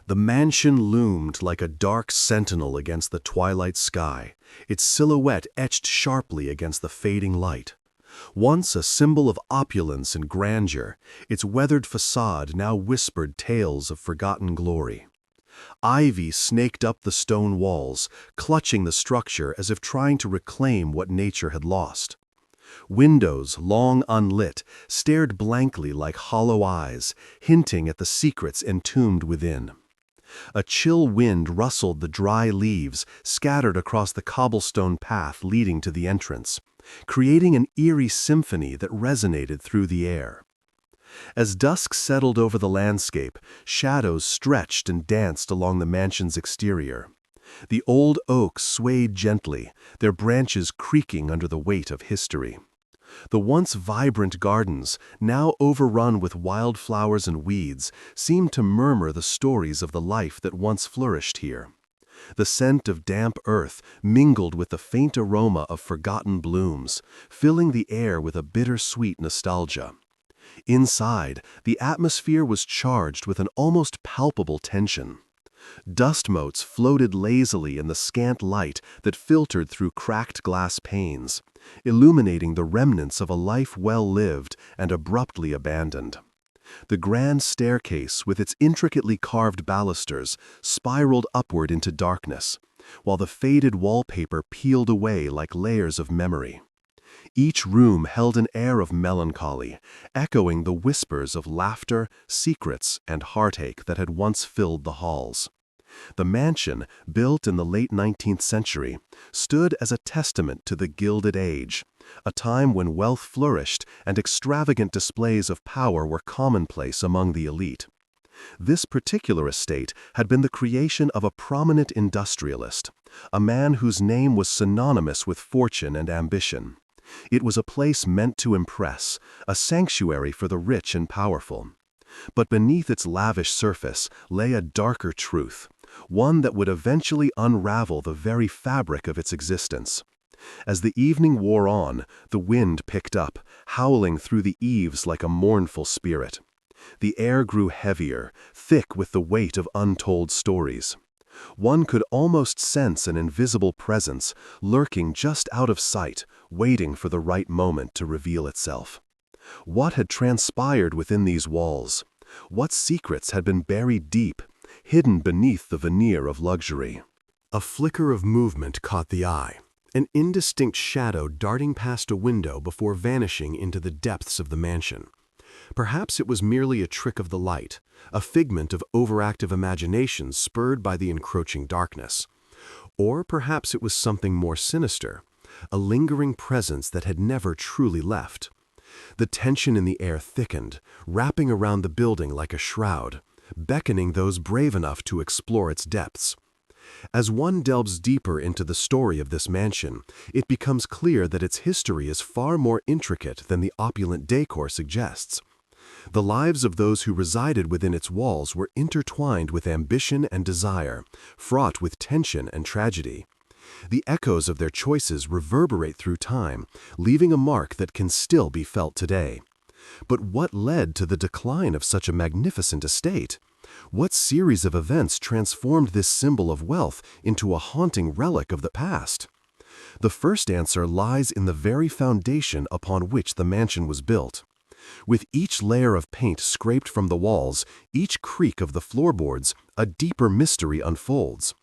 The mansion loomed like a dark sentinel against the twilight sky, its silhouette etched sharply against the fading light. Once a symbol of opulence and grandeur, its weathered facade now whispered tales of forgotten glory. Ivy snaked up the stone walls, clutching the structure as if trying to reclaim what nature had lost. Windows, long unlit, stared blankly like hollow eyes, hinting at the secrets entombed within. A chill wind rustled the dry leaves scattered across the cobblestone path leading to the entrance, creating an eerie symphony that resonated through the air. As dusk settled over the landscape, shadows stretched and danced along the mansion's exterior. The old oaks swayed gently, their branches creaking under the weight of history. The once vibrant gardens, now overrun with wildflowers and weeds, seemed to murmur the stories of the life that once flourished here. The scent of damp earth mingled with the faint aroma of forgotten blooms, filling the air with a bittersweet nostalgia. Inside, the atmosphere was charged with an almost palpable tension. Dust motes floated lazily in the scant light that filtered through cracked glass panes, illuminating the remnants of a life well lived and abruptly abandoned. The grand staircase, with its intricately carved balusters, spiraled upward into darkness, while the faded wallpaper peeled away like layers of memory. Each room held an air of melancholy, echoing the whispers of laughter, secrets, and heartache that had once filled the halls. The mansion, built in the late 19th century, stood as a testament to the Gilded Age, a time when wealth flourished and extravagant displays of power were commonplace among the elite. This particular estate had been the creation of a prominent industrialist, a man whose name was synonymous with fortune and ambition. It was a place meant to impress, a sanctuary for the rich and powerful. But beneath its lavish surface lay a darker truth, one that would eventually unravel the very fabric of its existence. As the evening wore on, the wind picked up, howling through the eaves like a mournful spirit. The air grew heavier, thick with the weight of untold stories. One could almost sense an invisible presence lurking just out of sight, waiting for the right moment to reveal itself. What had transpired within these walls? What secrets had been buried deep, hidden beneath the veneer of luxury? A flicker of movement caught the eye, an indistinct shadow darting past a window before vanishing into the depths of the mansion. Perhaps it was merely a trick of the light, a figment of overactive imagination spurred by the encroaching darkness. Or perhaps it was something more sinister, a lingering presence that had never truly left. The tension in the air thickened, wrapping around the building like a shroud, beckoning those brave enough to explore its depths. As one delves deeper into the story of this mansion, it becomes clear that its history is far more intricate than the opulent decor suggests. The lives of those who resided within its walls were intertwined with ambition and desire, fraught with tension and tragedy. The echoes of their choices reverberate through time, leaving a mark that can still be felt today. But what led to the decline of such a magnificent estate? What series of events transformed this symbol of wealth into a haunting relic of the past? The first answer lies in the very foundation upon which the mansion was built. With each layer of paint scraped from the walls, each creak of the floorboards, a deeper mystery unfolds.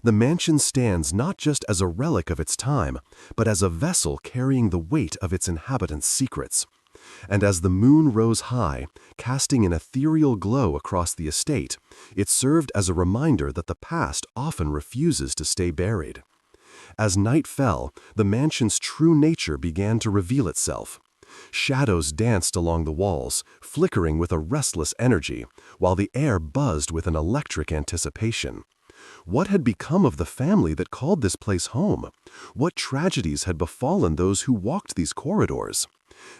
The mansion stands not just as a relic of its time, but as a vessel carrying the weight of its inhabitants' secrets. And as the moon rose high, casting an ethereal glow across the estate, it served as a reminder that the past often refuses to stay buried. As night fell, the mansion's true nature began to reveal itself. Shadows danced along the walls, flickering with a restless energy, while the air buzzed with an electric anticipation. What had become of the family that called this place home? What tragedies had befallen those who walked these corridors?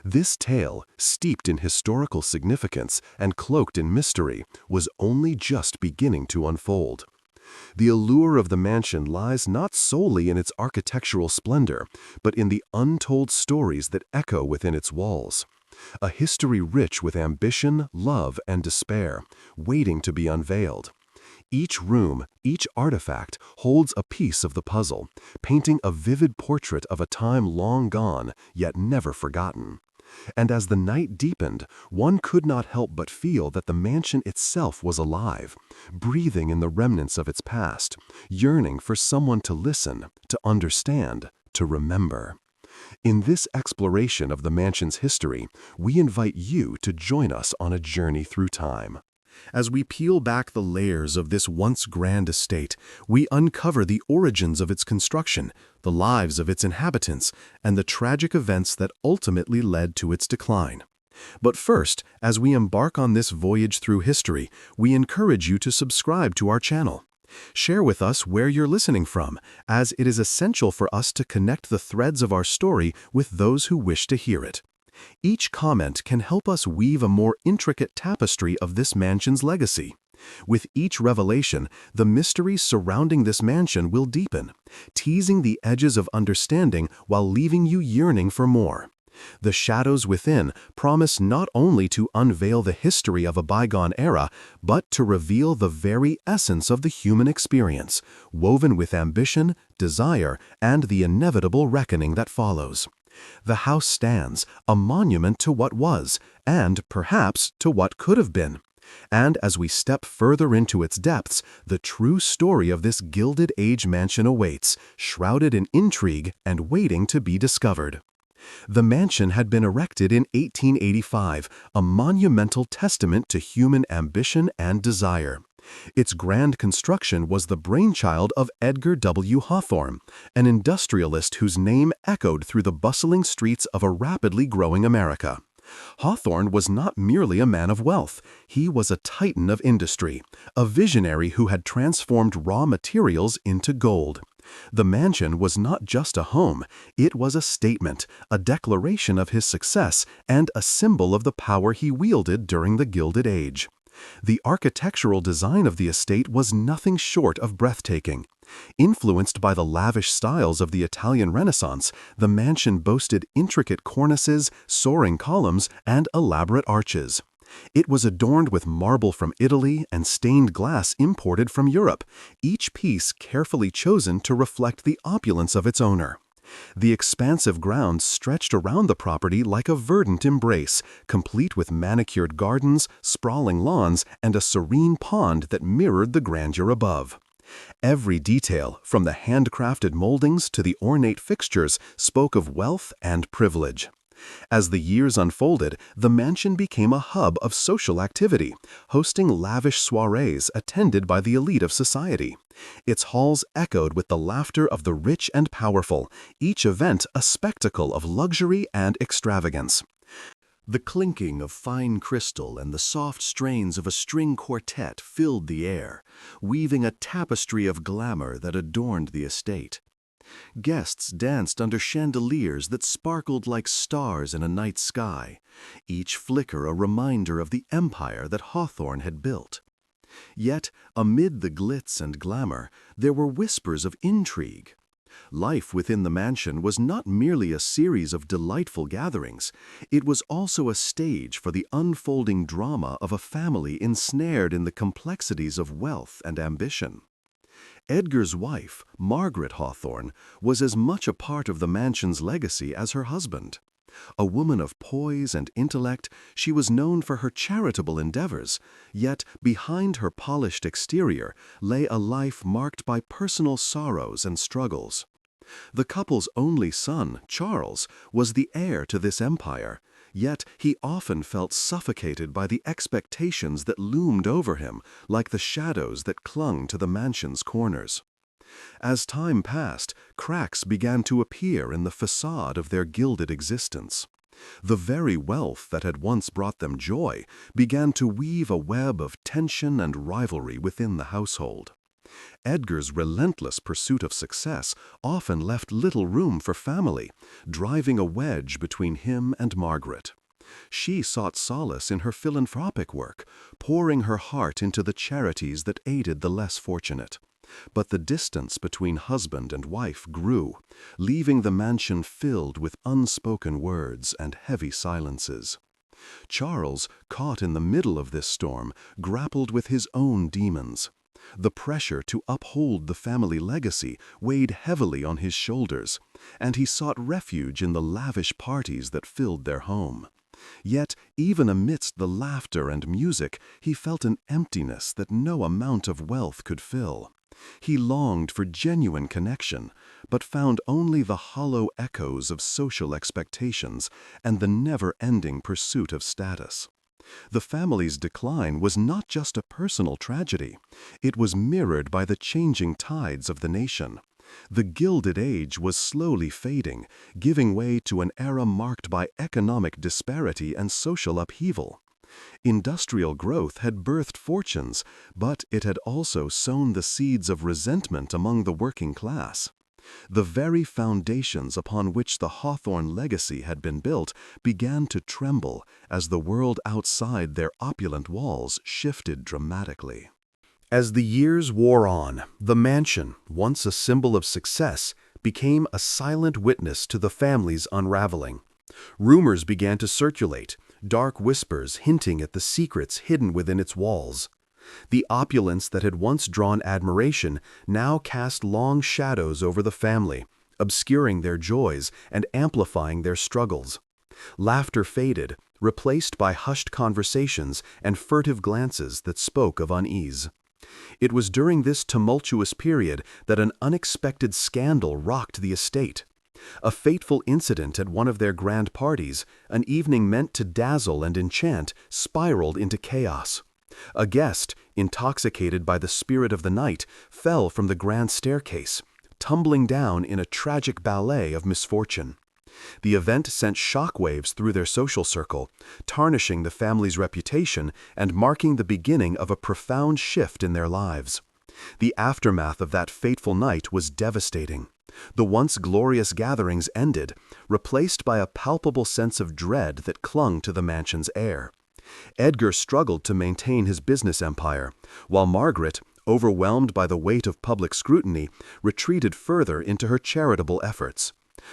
This tale, steeped in historical significance and cloaked in mystery, was only just beginning to unfold. The allure of the mansion lies not solely in its architectural splendor, but in the untold stories that echo within its walls. A history rich with ambition, love, and despair, waiting to be unveiled. Each room, each artifact holds a piece of the puzzle, painting a vivid portrait of a time long gone, yet never forgotten. And as the night deepened, one could not help but feel that the mansion itself was alive, breathing in the remnants of its past, yearning for someone to listen, to understand, to remember. In this exploration of the mansion's history, we invite you to join us on a journey through time. As we peel back the layers of this once grand estate, we uncover the origins of its construction, the lives of its inhabitants, and the tragic events that ultimately led to its decline. But first, as we embark on this voyage through history, we encourage you to subscribe to our channel. Share with us where you're listening from, as it is essential for us to connect the threads of our story with those who wish to hear it. Each comment can help us weave a more intricate tapestry of this mansion's legacy. With each revelation, the mysteries surrounding this mansion will deepen, teasing the edges of understanding while leaving you yearning for more. The shadows within promise not only to unveil the history of a bygone era, but to reveal the very essence of the human experience, woven with ambition, desire, and the inevitable reckoning that follows. The house stands, a monument to what was, and perhaps to what could have been. And as we step further into its depths, the true story of this Gilded Age mansion awaits, shrouded in intrigue and waiting to be discovered. The mansion had been erected in 1885, a monumental testament to human ambition and desire. Its grand construction was the brainchild of Edgar W. Hawthorne, an industrialist whose name echoed through the bustling streets of a rapidly growing America. Hawthorne was not merely a man of wealth, he was a titan of industry, a visionary who had transformed raw materials into gold. The mansion was not just a home, it was a statement, a declaration of his success, and a symbol of the power he wielded during the Gilded Age. The architectural design of the estate was nothing short of breathtaking. Influenced by the lavish styles of the Italian Renaissance, the mansion boasted intricate cornices, soaring columns, and elaborate arches. It was adorned with marble from Italy and stained glass imported from Europe, each piece carefully chosen to reflect the opulence of its owner. The expansive grounds stretched around the property like a verdant embrace, complete with manicured gardens, sprawling lawns, and a serene pond that mirrored the grandeur above. Every detail, from the handcrafted moldings to the ornate fixtures, spoke of wealth and privilege. As the years unfolded, the mansion became a hub of social activity, hosting lavish soirees attended by the elite of society. Its halls echoed with the laughter of the rich and powerful, each event a spectacle of luxury and extravagance. The clinking of fine crystal and the soft strains of a string quartet filled the air, weaving a tapestry of glamour that adorned the estate. Guests danced under chandeliers that sparkled like stars in a night sky, each flicker a reminder of the empire that Hawthorne had built. Yet, amid the glitz and glamour, there were whispers of intrigue. Life within the mansion was not merely a series of delightful gatherings, it was also a stage for the unfolding drama of a family ensnared in the complexities of wealth and ambition. Edgar's wife, Margaret Hawthorne, was as much a part of the mansion's legacy as her husband. A woman of poise and intellect, she was known for her charitable endeavors, yet behind her polished exterior lay a life marked by personal sorrows and struggles. The couple's only son, Charles, was the heir to this empire, yet he often felt suffocated by the expectations that loomed over him like the shadows that clung to the mansion's corners. As time passed, cracks began to appear in the facade of their gilded existence. The very wealth that had once brought them joy began to weave a web of tension and rivalry within the household. Edgar's relentless pursuit of success often left little room for family, driving a wedge between him and Margaret. She sought solace in her philanthropic work, pouring her heart into the charities that aided the less fortunate. But the distance between husband and wife grew, leaving the mansion filled with unspoken words and heavy silences. Charles, caught in the middle of this storm, grappled with his own demons. The pressure to uphold the family legacy weighed heavily on his shoulders, and he sought refuge in the lavish parties that filled their home. Yet, even amidst the laughter and music, he felt an emptiness that no amount of wealth could fill. He longed for genuine connection, but found only the hollow echoes of social expectations and the never-ending pursuit of status. The family's decline was not just a personal tragedy. It was mirrored by the changing tides of the nation. The Gilded Age was slowly fading, giving way to an era marked by economic disparity and social upheaval. Industrial growth had birthed fortunes, but it had also sown the seeds of resentment among the working class. The very foundations upon which the Hawthorne legacy had been built began to tremble as the world outside their opulent walls shifted dramatically. As the years wore on, the mansion, once a symbol of success, became a silent witness to the family's unraveling. Rumors began to circulate, dark whispers hinting at the secrets hidden within its walls. The opulence that had once drawn admiration now cast long shadows over the family, obscuring their joys and amplifying their struggles. Laughter faded, replaced by hushed conversations and furtive glances that spoke of unease. It was during this tumultuous period that an unexpected scandal rocked the estate. A fateful incident at one of their grand parties, an evening meant to dazzle and enchant, spiraled into chaos. A guest, intoxicated by the spirit of the night, fell from the grand staircase, tumbling down in a tragic ballet of misfortune. The event sent shockwaves through their social circle, tarnishing the family's reputation and marking the beginning of a profound shift in their lives. The aftermath of that fateful night was devastating. The once glorious gatherings ended, replaced by a palpable sense of dread that clung to the mansion's air. Edgar struggled to maintain his business empire, while Margaret, overwhelmed by the weight of public scrutiny, retreated further into her charitable efforts.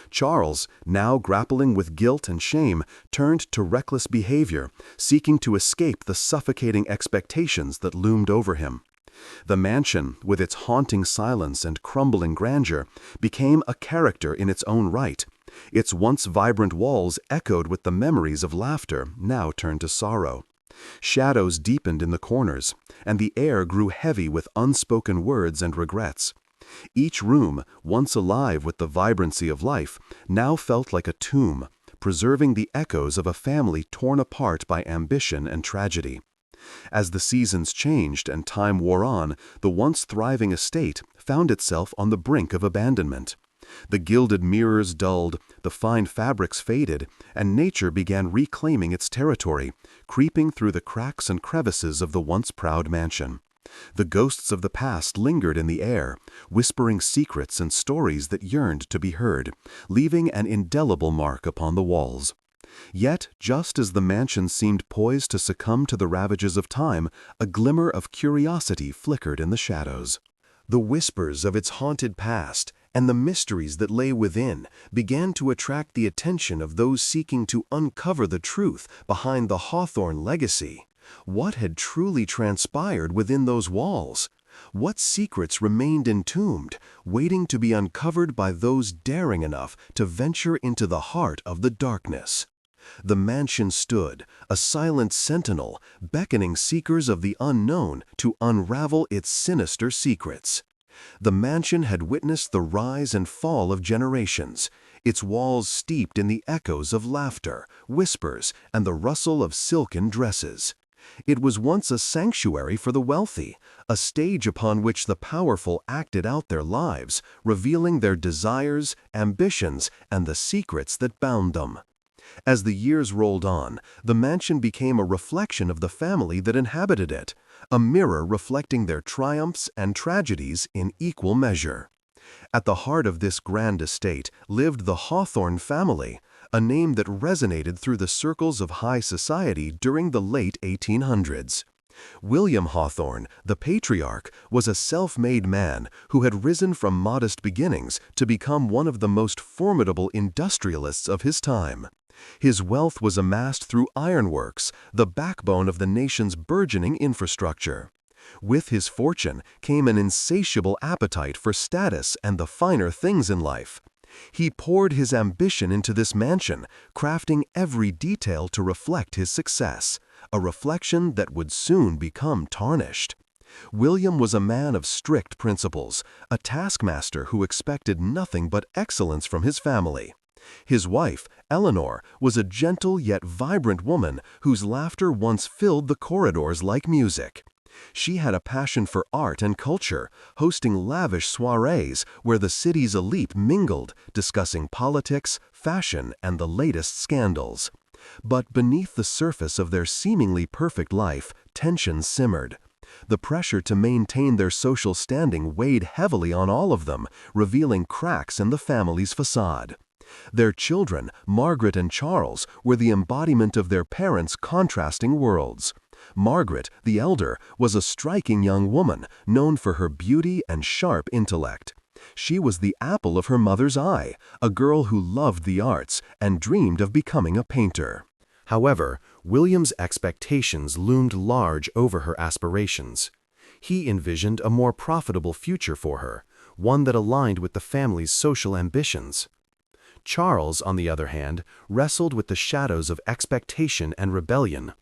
Charles, now grappling with guilt and shame, turned to reckless behavior, seeking to escape the suffocating expectations that loomed over him. The mansion, with its haunting silence and crumbling grandeur, became a character in its own right. Its once vibrant walls echoed with the memories of laughter, now turned to sorrow. Shadows deepened in the corners, and the air grew heavy with unspoken words and regrets. Each room, once alive with the vibrancy of life, now felt like a tomb, preserving the echoes of a family torn apart by ambition and tragedy. As the seasons changed and time wore on, the once thriving estate found itself on the brink of abandonment. The gilded mirrors dulled, the fine fabrics faded, and nature began reclaiming its territory, creeping through the cracks and crevices of the once proud mansion. The ghosts of the past lingered in the air, whispering secrets and stories that yearned to be heard, leaving an indelible mark upon the walls. Yet, just as the mansion seemed poised to succumb to the ravages of time, a glimmer of curiosity flickered in the shadows. The whispers of its haunted past and the mysteries that lay within began to attract the attention of those seeking to uncover the truth behind the Hawthorne legacy. What had truly transpired within those walls? What secrets remained entombed, waiting to be uncovered by those daring enough to venture into the heart of the darkness? The mansion stood, a silent sentinel, beckoning seekers of the unknown to unravel its sinister secrets. The mansion had witnessed the rise and fall of generations, its walls steeped in the echoes of laughter, whispers, and the rustle of silken dresses. It was once a sanctuary for the wealthy, a stage upon which the powerful acted out their lives, revealing their desires, ambitions, and the secrets that bound them. As the years rolled on, the mansion became a reflection of the family that inhabited it, a mirror reflecting their triumphs and tragedies in equal measure. At the heart of this grand estate lived the Hawthorne family, a name that resonated through the circles of high society during the late 1800s. William Hawthorne, the patriarch, was a self-made man who had risen from modest beginnings to become one of the most formidable industrialists of his time. His wealth was amassed through ironworks, the backbone of the nation's burgeoning infrastructure. With his fortune came an insatiable appetite for status and the finer things in life. He poured his ambition into this mansion, crafting every detail to reflect his success, a reflection that would soon become tarnished. William was a man of strict principles, a taskmaster who expected nothing but excellence from his family. His wife, Eleanor, was a gentle yet vibrant woman whose laughter once filled the corridors like music. She had a passion for art and culture, hosting lavish soirees where the city's elite mingled, discussing politics, fashion, and the latest scandals. But beneath the surface of their seemingly perfect life, tension simmered. The pressure to maintain their social standing weighed heavily on all of them, revealing cracks in the family's facade. Their children, Margaret and Charles, were the embodiment of their parents' contrasting worlds. Margaret, the elder, was a striking young woman, known for her beauty and sharp intellect. She was the apple of her mother's eye, a girl who loved the arts and dreamed of becoming a painter. However, William's expectations loomed large over her aspirations. He envisioned a more profitable future for her, one that aligned with the family's social ambitions. Charles, on the other hand, wrestled with the shadows of expectation and rebellion.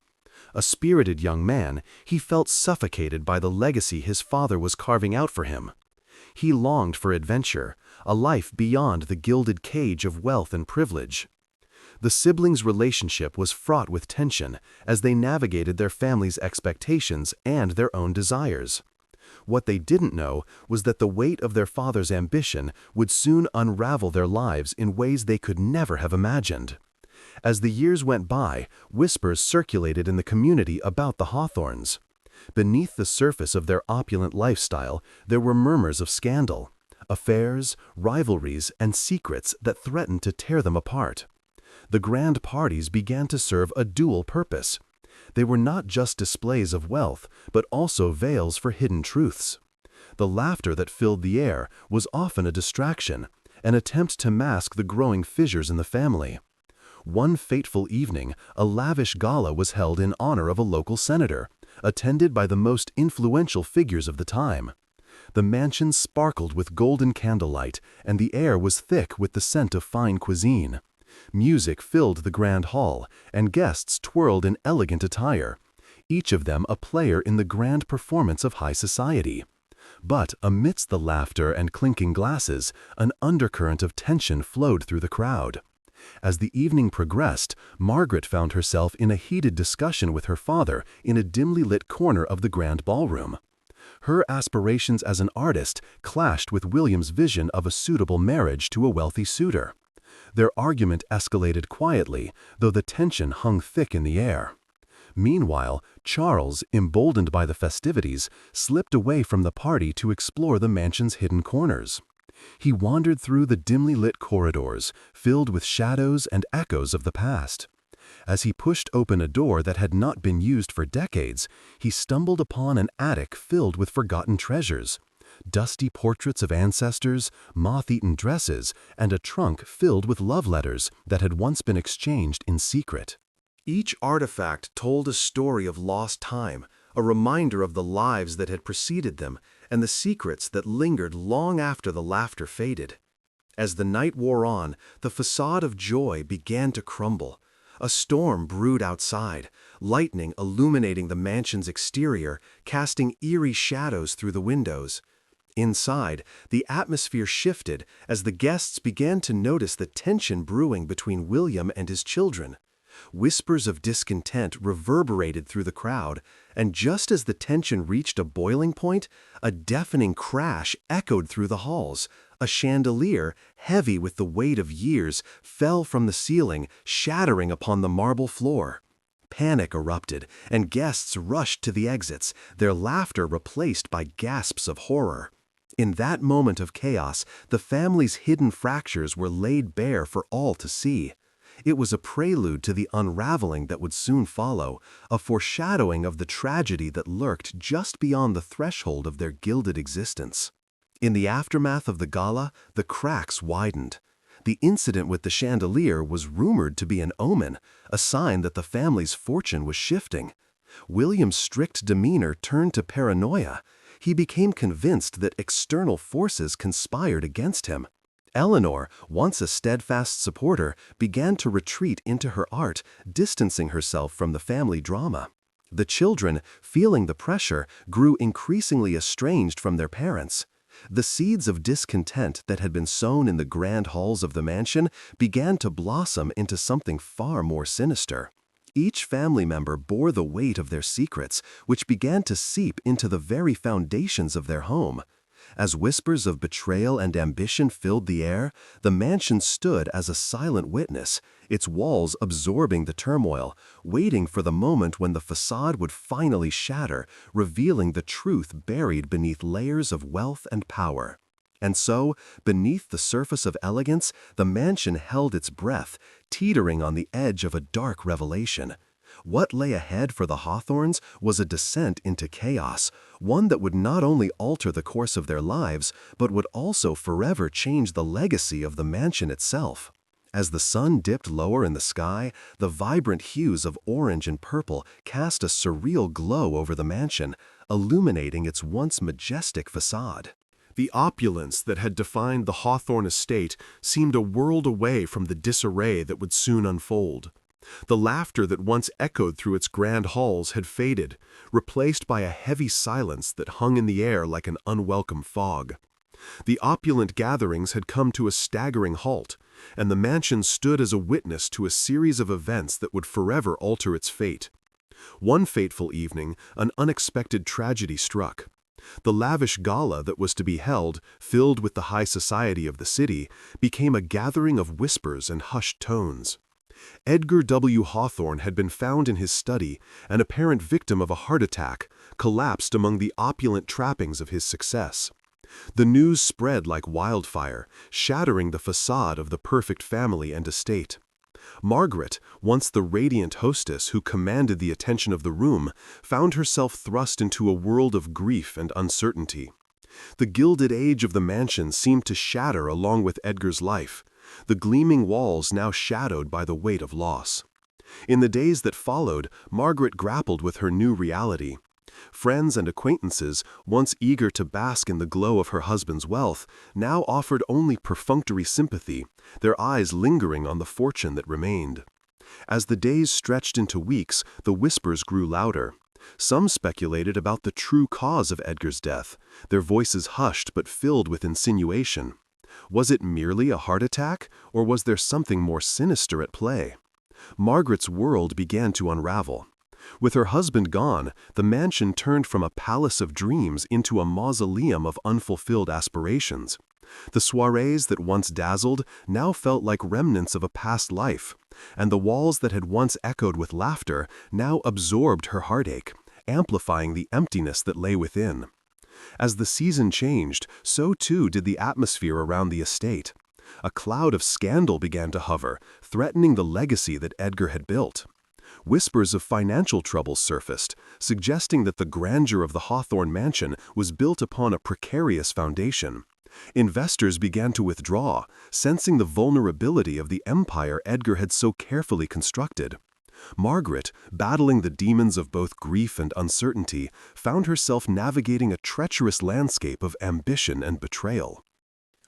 A spirited young man, he felt suffocated by the legacy his father was carving out for him. He longed for adventure, a life beyond the gilded cage of wealth and privilege. The siblings' relationship was fraught with tension as they navigated their family's expectations and their own desires. What they didn't know was that the weight of their father's ambition would soon unravel their lives in ways they could never have imagined. As the years went by, whispers circulated in the community about the Hawthorns. Beneath the surface of their opulent lifestyle, there were murmurs of scandal, affairs, rivalries, and secrets that threatened to tear them apart. The grand parties began to serve a dual purpose. They were not just displays of wealth, but also veils for hidden truths. The laughter that filled the air was often a distraction, an attempt to mask the growing fissures in the family. One fateful evening, a lavish gala was held in honor of a local senator, attended by the most influential figures of the time. The mansion sparkled with golden candlelight, and the air was thick with the scent of fine cuisine. Music filled the grand hall, and guests twirled in elegant attire, each of them a player in the grand performance of high society. But amidst the laughter and clinking glasses, an undercurrent of tension flowed through the crowd. As the evening progressed, Margaret found herself in a heated discussion with her father in a dimly lit corner of the grand ballroom. Her aspirations as an artist clashed with William's vision of a suitable marriage to a wealthy suitor. Their argument escalated quietly, though the tension hung thick in the air. Meanwhile, Charles, emboldened by the festivities, slipped away from the party to explore the mansion's hidden corners. He wandered through the dimly lit corridors, filled with shadows and echoes of the past. As he pushed open a door that had not been used for decades, he stumbled upon an attic filled with forgotten treasures. Dusty portraits of ancestors, moth-eaten dresses, and a trunk filled with love letters that had once been exchanged in secret. Each artifact told a story of lost time, a reminder of the lives that had preceded them and the secrets that lingered long after the laughter faded. As the night wore on, the facade of joy began to crumble. A storm brewed outside, lightning illuminating the mansion's exterior, casting eerie shadows through the windows. Inside, the atmosphere shifted as the guests began to notice the tension brewing between William and his children. Whispers of discontent reverberated through the crowd, and just as the tension reached a boiling point, a deafening crash echoed through the halls. A chandelier, heavy with the weight of years, fell from the ceiling, shattering upon the marble floor. Panic erupted, and guests rushed to the exits, their laughter replaced by gasps of horror. In that moment of chaos, the family's hidden fractures were laid bare for all to see. It was a prelude to the unraveling that would soon follow, a foreshadowing of the tragedy that lurked just beyond the threshold of their gilded existence. In the aftermath of the gala, the cracks widened. The incident with the chandelier was rumored to be an omen, a sign that the family's fortune was shifting. William's strict demeanor turned to paranoia. He became convinced that external forces conspired against him. Eleanor, once a steadfast supporter, began to retreat into her art, distancing herself from the family drama. The children, feeling the pressure, grew increasingly estranged from their parents. The seeds of discontent that had been sown in the grand halls of the mansion began to blossom into something far more sinister. Each family member bore the weight of their secrets, which began to seep into the very foundations of their home. As whispers of betrayal and ambition filled the air, the mansion stood as a silent witness, its walls absorbing the turmoil, waiting for the moment when the facade would finally shatter, revealing the truth buried beneath layers of wealth and power. And so, beneath the surface of elegance, the mansion held its breath, teetering on the edge of a dark revelation. What lay ahead for the Hawthorns was a descent into chaos, one that would not only alter the course of their lives, but would also forever change the legacy of the mansion itself. As the sun dipped lower in the sky, the vibrant hues of orange and purple cast a surreal glow over the mansion, illuminating its once majestic facade. The opulence that had defined the Hawthorne estate seemed a world away from the disarray that would soon unfold. The laughter that once echoed through its grand halls had faded, replaced by a heavy silence that hung in the air like an unwelcome fog. The opulent gatherings had come to a staggering halt, and the mansion stood as a witness to a series of events that would forever alter its fate. One fateful evening, an unexpected tragedy struck. The lavish gala that was to be held, filled with the high society of the city, became a gathering of whispers and hushed tones. Edgar W. Hawthorne had been found in his study, an apparent victim of a heart attack, collapsed among the opulent trappings of his success. The news spread like wildfire, shattering the facade of the perfect family and estate. Margaret, once the radiant hostess who commanded the attention of the room, found herself thrust into a world of grief and uncertainty. The gilded age of the mansion seemed to shatter along with Edgar's life, the gleaming walls now shadowed by the weight of loss. In the days that followed, Margaret grappled with her new reality. Friends and acquaintances, once eager to bask in the glow of her husband's wealth, now offered only perfunctory sympathy, their eyes lingering on the fortune that remained. As the days stretched into weeks, the whispers grew louder. Some speculated about the true cause of Edgar's death, their voices hushed but filled with insinuation. Was it merely a heart attack, or was there something more sinister at play? Margaret's world began to unravel. With her husband gone, the mansion turned from a palace of dreams into a mausoleum of unfulfilled aspirations. The soirees that once dazzled now felt like remnants of a past life, and the walls that had once echoed with laughter now absorbed her heartache, amplifying the emptiness that lay within. As the season changed, so too did the atmosphere around the estate. A cloud of scandal began to hover, threatening the legacy that Edgar had built. Whispers of financial troubles surfaced, suggesting that the grandeur of the Hawthorne mansion was built upon a precarious foundation. Investors began to withdraw, sensing the vulnerability of the empire Edgar had so carefully constructed. Margaret, battling the demons of both grief and uncertainty, found herself navigating a treacherous landscape of ambition and betrayal.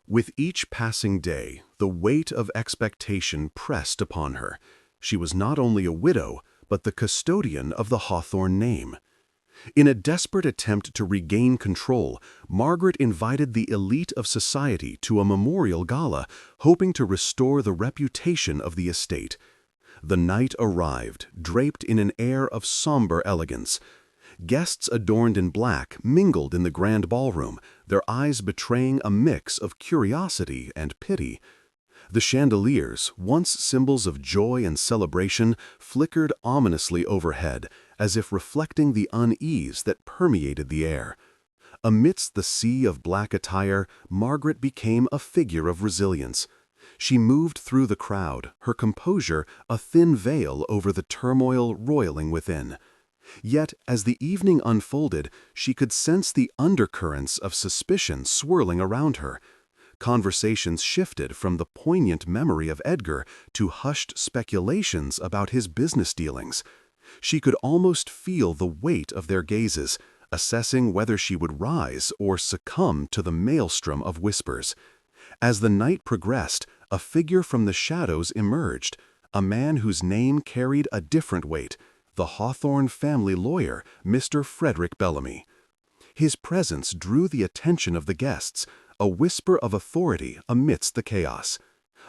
With each passing day, the weight of expectation pressed upon her. She was not only a widow, but the custodian of the Hawthorne name. In a desperate attempt to regain control, Margaret invited the elite of society to a memorial gala, hoping to restore the reputation of the estate. The night arrived, draped in an air of somber elegance. Guests adorned in black mingled in the grand ballroom, their eyes betraying a mix of curiosity and pity. The chandeliers, once symbols of joy and celebration, flickered ominously overhead, as if reflecting the unease that permeated the air. Amidst the sea of black attire, Margaret became a figure of resilience. She moved through the crowd, her composure a thin veil over the turmoil roiling within. Yet, as the evening unfolded, she could sense the undercurrents of suspicion swirling around her. Conversations shifted from the poignant memory of Edgar to hushed speculations about his business dealings. She could almost feel the weight of their gazes, assessing whether she would rise or succumb to the maelstrom of whispers. As the night progressed, a figure from the shadows emerged, a man whose name carried a different weight, the Hawthorne family lawyer, Mr. Frederick Bellamy. His presence drew the attention of the guests, a whisper of authority amidst the chaos.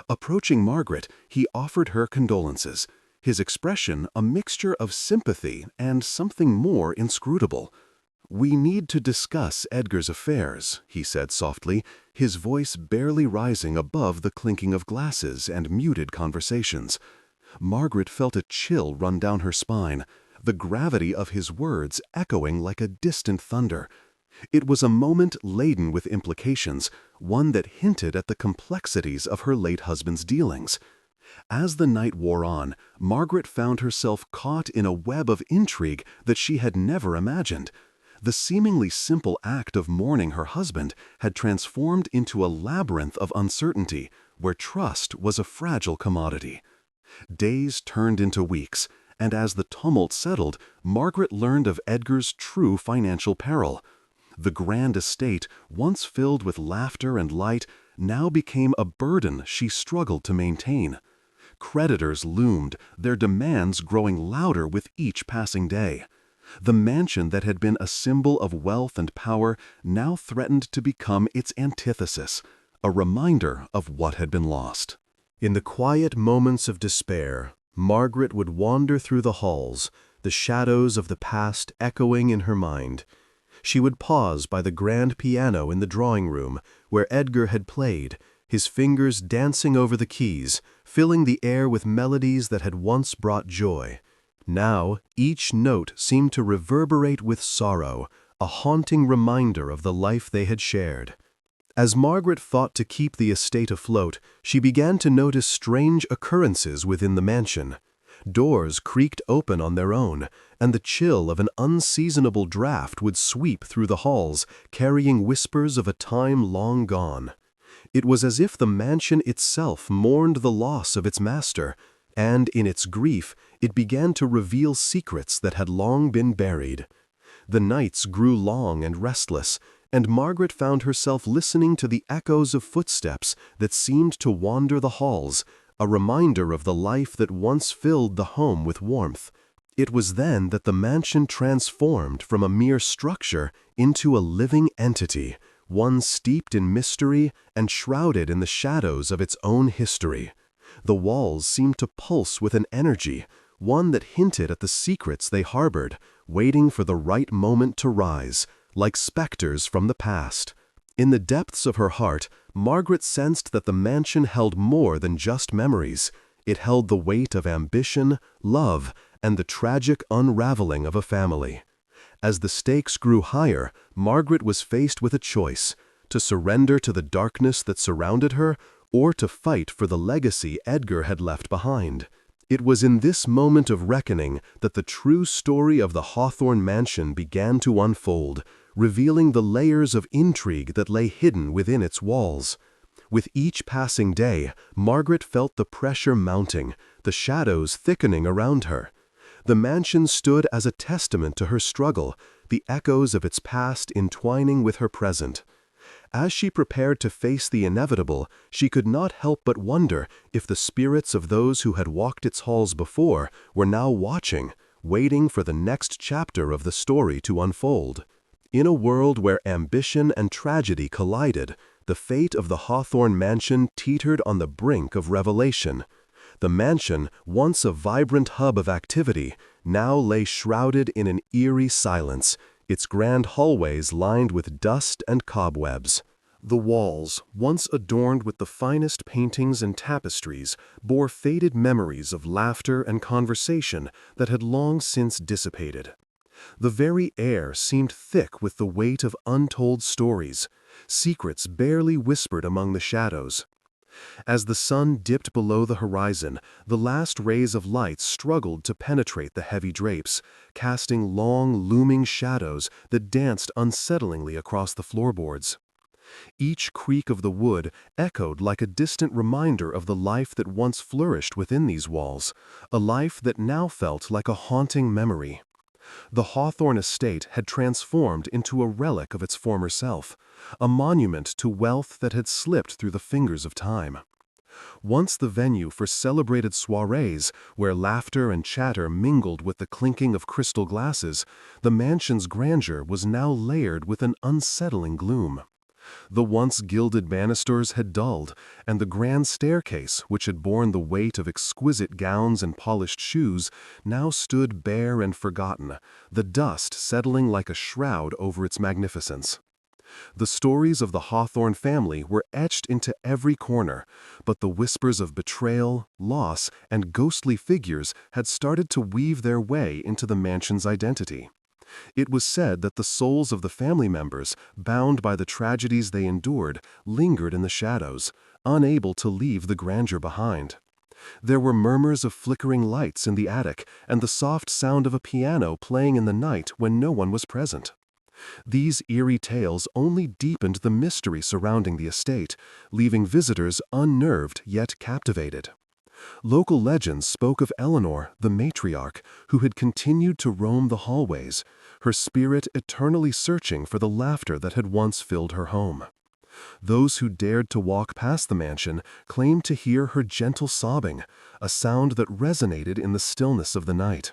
Approaching Margaret, he offered her condolences, his expression a mixture of sympathy and something more inscrutable. "We need to discuss Edgar's affairs," he said softly, his voice barely rising above the clinking of glasses and muted conversations. Margaret felt a chill run down her spine, the gravity of his words echoing like a distant thunder. It was a moment laden with implications, one that hinted at the complexities of her late husband's dealings. As the night wore on, Margaret found herself caught in a web of intrigue that she had never imagined. The seemingly simple act of mourning her husband had transformed into a labyrinth of uncertainty, where trust was a fragile commodity. Days turned into weeks, and as the tumult settled, Margaret learned of Edgar's true financial peril. The grand estate, once filled with laughter and light, now became a burden she struggled to maintain. Creditors loomed, their demands growing louder with each passing day. The mansion that had been a symbol of wealth and power now threatened to become its antithesis, a reminder of what had been lost. In the quiet moments of despair, Margaret would wander through the halls, the shadows of the past echoing in her mind. She would pause by the grand piano in the drawing room, where Edgar had played, his fingers dancing over the keys, filling the air with melodies that had once brought joy. Now, each note seemed to reverberate with sorrow, a haunting reminder of the life they had shared. As Margaret fought to keep the estate afloat, she began to notice strange occurrences within the mansion. Doors creaked open on their own, and the chill of an unseasonable draft would sweep through the halls, carrying whispers of a time long gone. It was as if the mansion itself mourned the loss of its master, and in its grief, it began to reveal secrets that had long been buried. The nights grew long and restless, and Margaret found herself listening to the echoes of footsteps that seemed to wander the halls, a reminder of the life that once filled the home with warmth. It was then that the mansion transformed from a mere structure into a living entity, one steeped in mystery and shrouded in the shadows of its own history. The walls seemed to pulse with an energy, one that hinted at the secrets they harbored, waiting for the right moment to rise, like specters from the past. In the depths of her heart, Margaret sensed that the mansion held more than just memories. It held the weight of ambition, love, and the tragic unraveling of a family. As the stakes grew higher, Margaret was faced with a choice: to surrender to the darkness that surrounded her, or to fight for the legacy Edgar had left behind. It was in this moment of reckoning that the true story of the Hawthorne mansion began to unfold, revealing the layers of intrigue that lay hidden within its walls. With each passing day, Margaret felt the pressure mounting, the shadows thickening around her. The mansion stood as a testament to her struggle, the echoes of its past entwining with her present. As she prepared to face the inevitable, she could not help but wonder if the spirits of those who had walked its halls before were now watching, waiting for the next chapter of the story to unfold. In a world where ambition and tragedy collided, the fate of the Hawthorne mansion teetered on the brink of revelation. The mansion, once a vibrant hub of activity, now lay shrouded in an eerie silence, its grand hallways lined with dust and cobwebs. The walls, once adorned with the finest paintings and tapestries, bore faded memories of laughter and conversation that had long since dissipated. The very air seemed thick with the weight of untold stories, secrets barely whispered among the shadows. As the sun dipped below the horizon, the last rays of light struggled to penetrate the heavy drapes, casting long, looming shadows that danced unsettlingly across the floorboards. Each creak of the wood echoed like a distant reminder of the life that once flourished within these walls, a life that now felt like a haunting memory. The Hawthorne estate had transformed into a relic of its former self, a monument to wealth that had slipped through the fingers of time. Once the venue for celebrated soirees, where laughter and chatter mingled with the clinking of crystal glasses, the mansion's grandeur was now layered with an unsettling gloom. The once gilded banisters had dulled, and the grand staircase, which had borne the weight of exquisite gowns and polished shoes, now stood bare and forgotten, the dust settling like a shroud over its magnificence. The stories of the Hawthorne family were etched into every corner, but the whispers of betrayal, loss, and ghostly figures had started to weave their way into the mansion's identity. It was said that the souls of the family members, bound by the tragedies they endured, lingered in the shadows, unable to leave the grandeur behind. There were murmurs of flickering lights in the attic and the soft sound of a piano playing in the night when no one was present. These eerie tales only deepened the mystery surrounding the estate, leaving visitors unnerved yet captivated. Local legends spoke of Eleanor, the matriarch, who had continued to roam the hallways, her spirit eternally searching for the laughter that had once filled her home. Those who dared to walk past the mansion claimed to hear her gentle sobbing, a sound that resonated in the stillness of the night.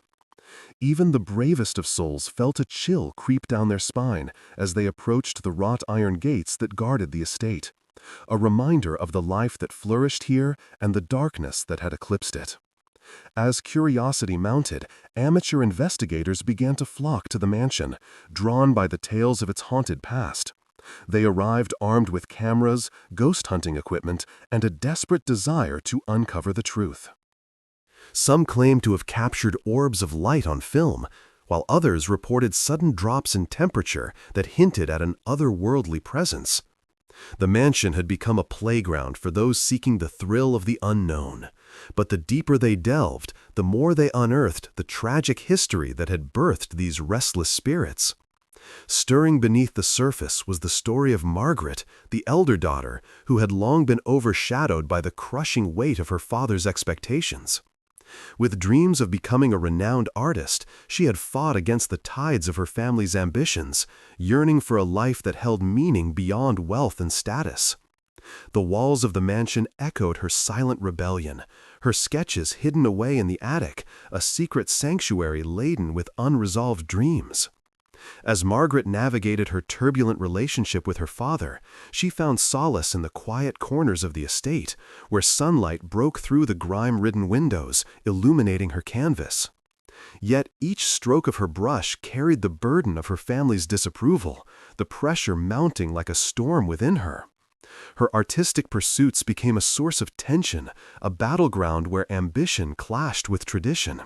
Even the bravest of souls felt a chill creep down their spine as they approached the wrought iron gates that guarded the estate, a reminder of the life that flourished here and the darkness that had eclipsed it. As curiosity mounted, amateur investigators began to flock to the mansion, drawn by the tales of its haunted past. They arrived armed with cameras, ghost hunting equipment, and a desperate desire to uncover the truth. Some claimed to have captured orbs of light on film, while others reported sudden drops in temperature that hinted at an otherworldly presence. The mansion had become a playground for those seeking the thrill of the unknown, but the deeper they delved, the more they unearthed the tragic history that had birthed these restless spirits. Stirring beneath the surface was the story of Margaret, the elder daughter, who had long been overshadowed by the crushing weight of her father's expectations. With dreams of becoming a renowned artist, she had fought against the tides of her family's ambitions, yearning for a life that held meaning beyond wealth and status. The walls of the mansion echoed her silent rebellion, her sketches hidden away in the attic, a secret sanctuary laden with unresolved dreams. As Margaret navigated her turbulent relationship with her father, she found solace in the quiet corners of the estate, where sunlight broke through the grime-ridden windows, illuminating her canvas. Yet each stroke of her brush carried the burden of her family's disapproval, the pressure mounting like a storm within her. Her artistic pursuits became a source of tension, a battleground where ambition clashed with tradition.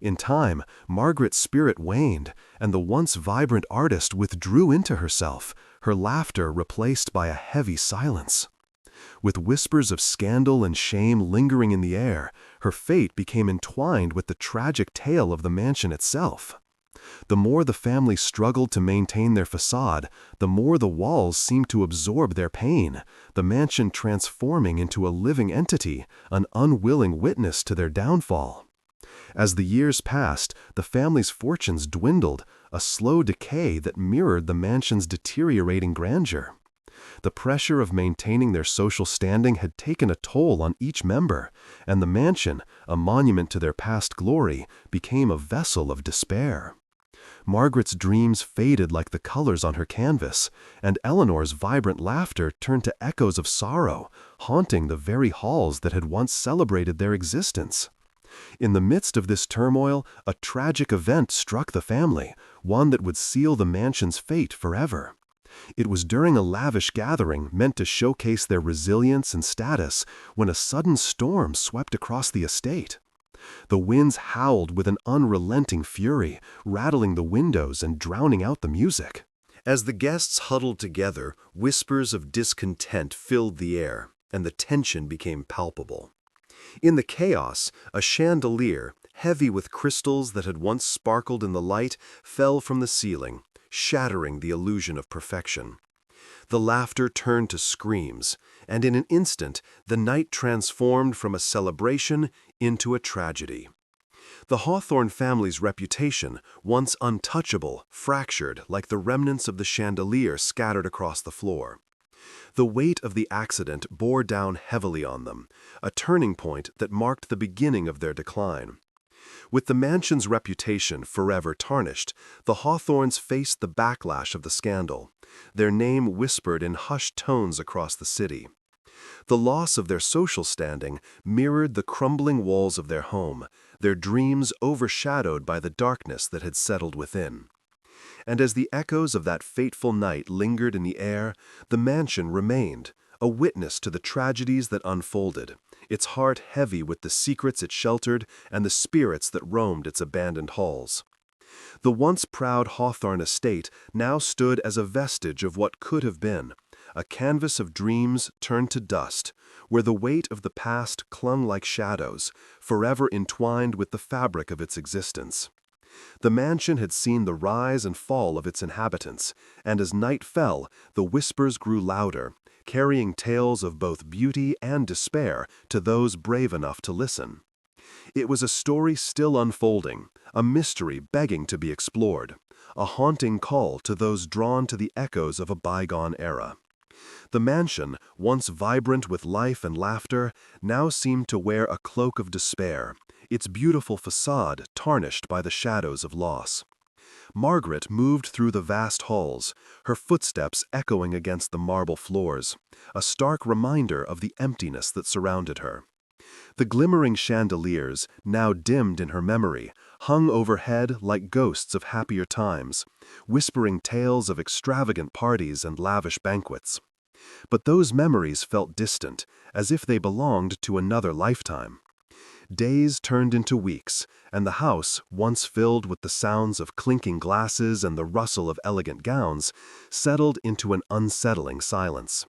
In time, Margaret's spirit waned, and the once vibrant artist withdrew into herself, her laughter replaced by a heavy silence. With whispers of scandal and shame lingering in the air, her fate became entwined with the tragic tale of the mansion itself. The more the family struggled to maintain their facade, the more the walls seemed to absorb their pain, the mansion transforming into a living entity, an unwilling witness to their downfall. As the years passed, the family's fortunes dwindled, a slow decay that mirrored the mansion's deteriorating grandeur. The pressure of maintaining their social standing had taken a toll on each member, and the mansion, a monument to their past glory, became a vessel of despair. Margaret's dreams faded like the colors on her canvas, and Eleanor's vibrant laughter turned to echoes of sorrow, haunting the very halls that had once celebrated their existence. In the midst of this turmoil, a tragic event struck the family, one that would seal the mansion's fate forever. It was during a lavish gathering meant to showcase their resilience and status when a sudden storm swept across the estate. The winds howled with an unrelenting fury, rattling the windows and drowning out the music. As the guests huddled together, whispers of discontent filled the air, and the tension became palpable. In the chaos, a chandelier, heavy with crystals that had once sparkled in the light, fell from the ceiling, shattering the illusion of perfection. The laughter turned to screams, and in an instant the night transformed from a celebration into a tragedy. The Hawthorne family's reputation, once untouchable, fractured like the remnants of the chandelier scattered across the floor. The weight of the accident bore down heavily on them, a turning point that marked the beginning of their decline. With the mansion's reputation forever tarnished, the Hawthornes faced the backlash of the scandal, their name whispered in hushed tones across the city. The loss of their social standing mirrored the crumbling walls of their home, their dreams overshadowed by the darkness that had settled within. And as the echoes of that fateful night lingered in the air, the mansion remained, a witness to the tragedies that unfolded, its heart heavy with the secrets it sheltered and the spirits that roamed its abandoned halls. The once proud Hawthorne estate now stood as a vestige of what could have been, a canvas of dreams turned to dust, where the weight of the past clung like shadows, forever entwined with the fabric of its existence. The mansion had seen the rise and fall of its inhabitants, and as night fell, the whispers grew louder, carrying tales of both beauty and despair to those brave enough to listen. It was a story still unfolding, a mystery begging to be explored, a haunting call to those drawn to the echoes of a bygone era. The mansion, once vibrant with life and laughter, now seemed to wear a cloak of despair, its beautiful facade tarnished by the shadows of loss. Margaret moved through the vast halls, her footsteps echoing against the marble floors, a stark reminder of the emptiness that surrounded her. The glimmering chandeliers, now dimmed in her memory, hung overhead like ghosts of happier times, whispering tales of extravagant parties and lavish banquets. But those memories felt distant, as if they belonged to another lifetime. Days turned into weeks, and the house, once filled with the sounds of clinking glasses and the rustle of elegant gowns, settled into an unsettling silence.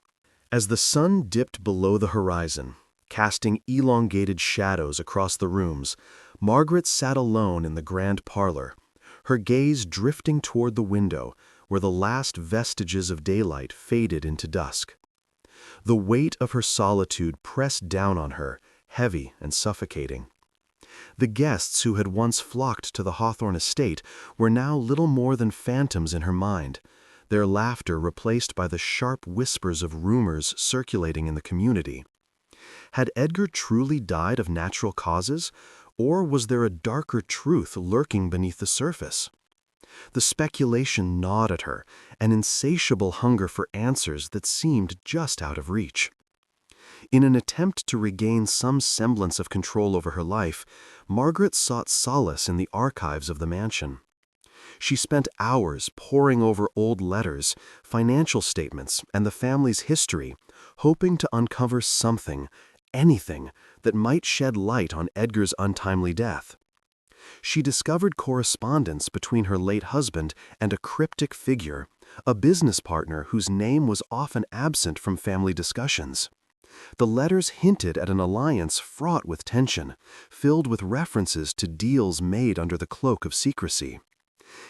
As the sun dipped below the horizon, casting elongated shadows across the rooms, Margaret sat alone in the grand parlor, her gaze drifting toward the window, where the last vestiges of daylight faded into dusk. The weight of her solitude pressed down on her, heavy and suffocating. The guests who had once flocked to the Hawthorne estate were now little more than phantoms in her mind, their laughter replaced by the sharp whispers of rumors circulating in the community. Had Edgar truly died of natural causes, or was there a darker truth lurking beneath the surface? The speculation gnawed at her, an insatiable hunger for answers that seemed just out of reach. In an attempt to regain some semblance of control over her life, Margaret sought solace in the archives of the mansion. She spent hours poring over old letters, financial statements, and the family's history, hoping to uncover something, anything, that might shed light on Edgar's untimely death. She discovered correspondence between her late husband and a cryptic figure, a business partner whose name was often absent from family discussions. The letters hinted at an alliance fraught with tension, filled with references to deals made under the cloak of secrecy.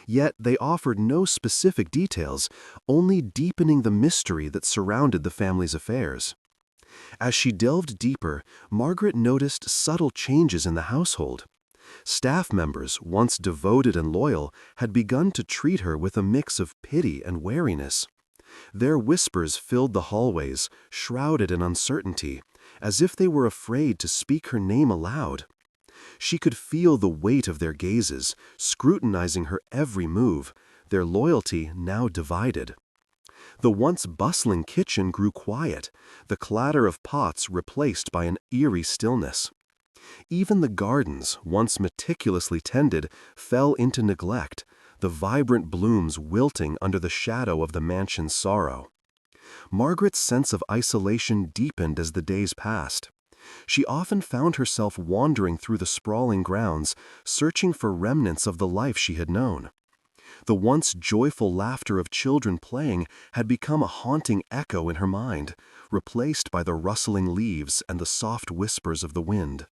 Yet they offered no specific details, only deepening the mystery that surrounded the family's affairs. As she delved deeper, Margaret noticed subtle changes in the household. Staff members, once devoted and loyal, had begun to treat her with a mix of pity and wariness. Their whispers filled the hallways, shrouded in uncertainty, as if they were afraid to speak her name aloud. She could feel the weight of their gazes, scrutinizing her every move, their loyalty now divided. The once bustling kitchen grew quiet, the clatter of pots replaced by an eerie stillness. Even the gardens, once meticulously tended, fell into neglect, the vibrant blooms wilting under the shadow of the mansion's sorrow. Margaret's sense of isolation deepened as the days passed. She often found herself wandering through the sprawling grounds, searching for remnants of the life she had known. The once joyful laughter of children playing had become a haunting echo in her mind, replaced by the rustling leaves and the soft whispers of the wind.